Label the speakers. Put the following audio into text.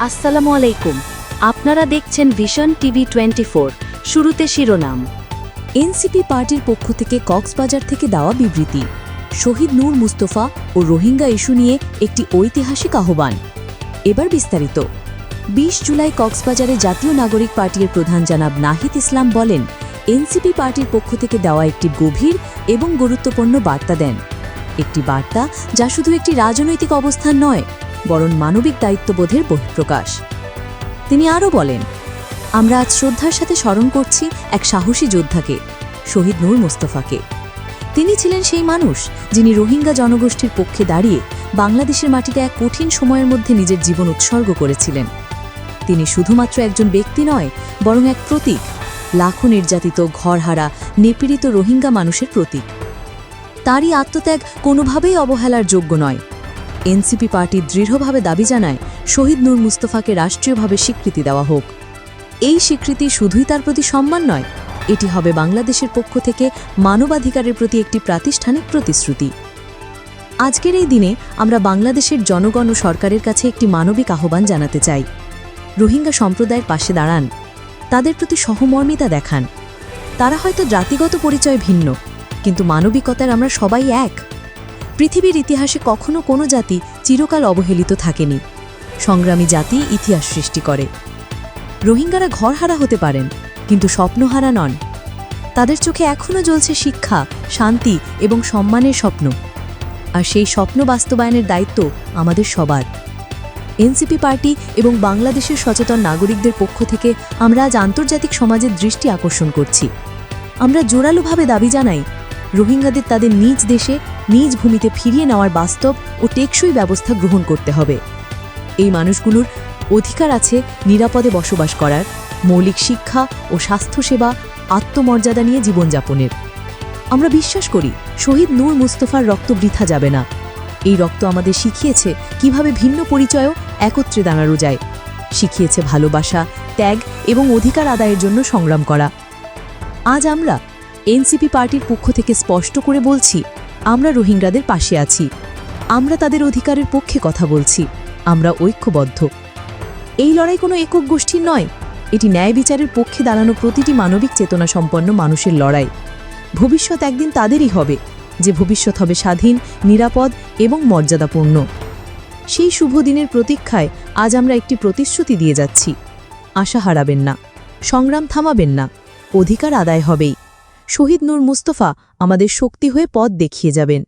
Speaker 1: আসসালামু আলাইকুম। আপনারা দেখছেন ভিশন টিভি 24। শুরুতে শিরোনাম।
Speaker 2: এনসিপি পার্টির পক্ষ থেকে কক্সবাজার থেকে দেওয়া বিবৃতি। শহীদ নূর মুস্তফা ও রোহিঙ্গা ইস্যু নিয়ে একটি ঐতিহাসিক আহ্বান। এবার বিস্তারিত। ২০ জুলাই কক্সবাজারে জাতীয় নাগরিক পার্টির প্রধান জনাব নাহিদ ইসলাম বলেন, এনসিপি পার্টির পক্ষ থেকে দেওয়া একটি গভীর এবং গুরুত্বপূর্ণ বার্তা দেন। একটি বার্তা যা শুধু একটি রাজনৈতিক অবস্থান নয়, বরং মানবিক দায়িত্ববোধের বহিঃপ্রকাশ। তিনি আরও বলেন, আমরা আজ শ্রদ্ধার সাথে স্মরণ করছি এক সাহসী যোদ্ধাকে, শহীদ নূর মুস্তফাকে। তিনি ছিলেন সেই মানুষ যিনি রোহিঙ্গা জনগোষ্ঠীর পক্ষে দাঁড়িয়ে বাংলাদেশের মাটিতে এক কঠিন সময়ের মধ্যে নিজের জীবন উৎসর্গ করেছিলেন। তিনি শুধুমাত্র একজন ব্যক্তি নয়, বরং এক প্রতীক, লাখো নির্যাতিত, ঘরহারা, নিপীড়িত রোহিঙ্গা মানুষের প্রতীক। তারই আত্মত্যাগ কোনোভাবেই অবহেলার যোগ্য নয়। এনসিপি পার্টি দৃঢ়ভাবে দাবি জানায়, শহীদ নূর মুস্তফাকে রাষ্ট্রীয়ভাবে স্বীকৃতি দেওয়া হোক। এই স্বীকৃতি শুধুই তার প্রতি সম্মান নয়, এটি হবে বাংলাদেশের পক্ষ থেকে মানবাধিকারের প্রতি একটি প্রাতিষ্ঠানিক প্রতিশ্রুতি। আজকের এই দিনে আমরা বাংলাদেশের জনগণ ও সরকারের কাছে একটি মানবিক আহ্বান জানাতে চাই। রোহিঙ্গা সম্প্রদায়ের পাশে দাঁড়ান, তাদের প্রতি সহমর্মিতা দেখান। তারা হয়তো জাতিগত পরিচয় ভিন্ন, কিন্তু মানবিকতার আমরা সবাই এক। পৃথিবীর ইতিহাসে কখনো কোনো জাতি চিরকাল অবহেলিত থাকেনি। সংগ্রামী জাতি ইতিহাস সৃষ্টি করে। রোহিঙ্গারা ঘরহারা হতে পারেন, কিন্তু স্বপ্নহারা নন। তাদের চোখে এখনও জ্বলছে শিক্ষা, শান্তি এবং সম্মানের স্বপ্ন। আর সেই স্বপ্ন বাস্তবায়নের দায়িত্ব আমাদের সবার। এনসিপি পার্টি এবং বাংলাদেশের সচেতন নাগরিকদের পক্ষ থেকে আমরা আজ আন্তর্জাতিক সমাজের দৃষ্টি আকর্ষণ করছি। আমরা জোরালোভাবে দাবি জানাই, রোহিঙ্গাদের তাদের নিজ দেশে, নিজ ভূমিতে ফিরিয়ে নেওয়ার বাস্তব ও টেকসই ব্যবস্থা গ্রহণ করতে হবে। এই মানুষগুলোর অধিকার আছে নিরাপদে বসবাস করার, মৌলিক শিক্ষা ও স্বাস্থ্যসেবা, আত্মমর্যাদা নিয়ে জীবনযাপনের। আমরা বিশ্বাস করি, শহীদ নূর মুস্তফার রক্ত বৃথা যাবে না। এই রক্ত আমাদের শিখিয়েছে কিভাবে ভিন্ন পরিচয়ও একত্রে দাঁড়ানো যায়, শিখিয়েছে ভালোবাসা, ত্যাগ এবং অধিকার আদায়ের জন্য সংগ্রাম করা। আজ আমরা এনসিপি পার্টির পক্ষ থেকে স্পষ্ট করে বলছি, আমরা রোহিঙ্গাদের পাশে আছি। আমরা তাদের অধিকারের পক্ষে কথা বলছি। আমরা ঐক্যবদ্ধ। এই লড়াই কোনো একক গোষ্ঠীর নয়, এটি ন্যায় বিচারের পক্ষে দাঁড়ানো প্রতিটি মানবিক চেতনা সম্পন্ন মানুষের লড়াই। ভবিষ্যৎ একদিন তাদেরই হবে, যে ভবিষ্যৎ হবে স্বাধীন, নিরাপদ এবং মর্যাদাপূর্ণ। সেই শুভ দিনের প্রতীক্ষায় আজ আমরা একটি প্রতিশ্রুতি দিয়ে যাচ্ছি। আশা হারাবেন না, সংগ্রাম থামাবেন না, অধিকার আদায় হবেই। শহীদ নূর মুস্তফা আমাদের শক্তি হয়ে পথ দেখিয়ে যাবেন।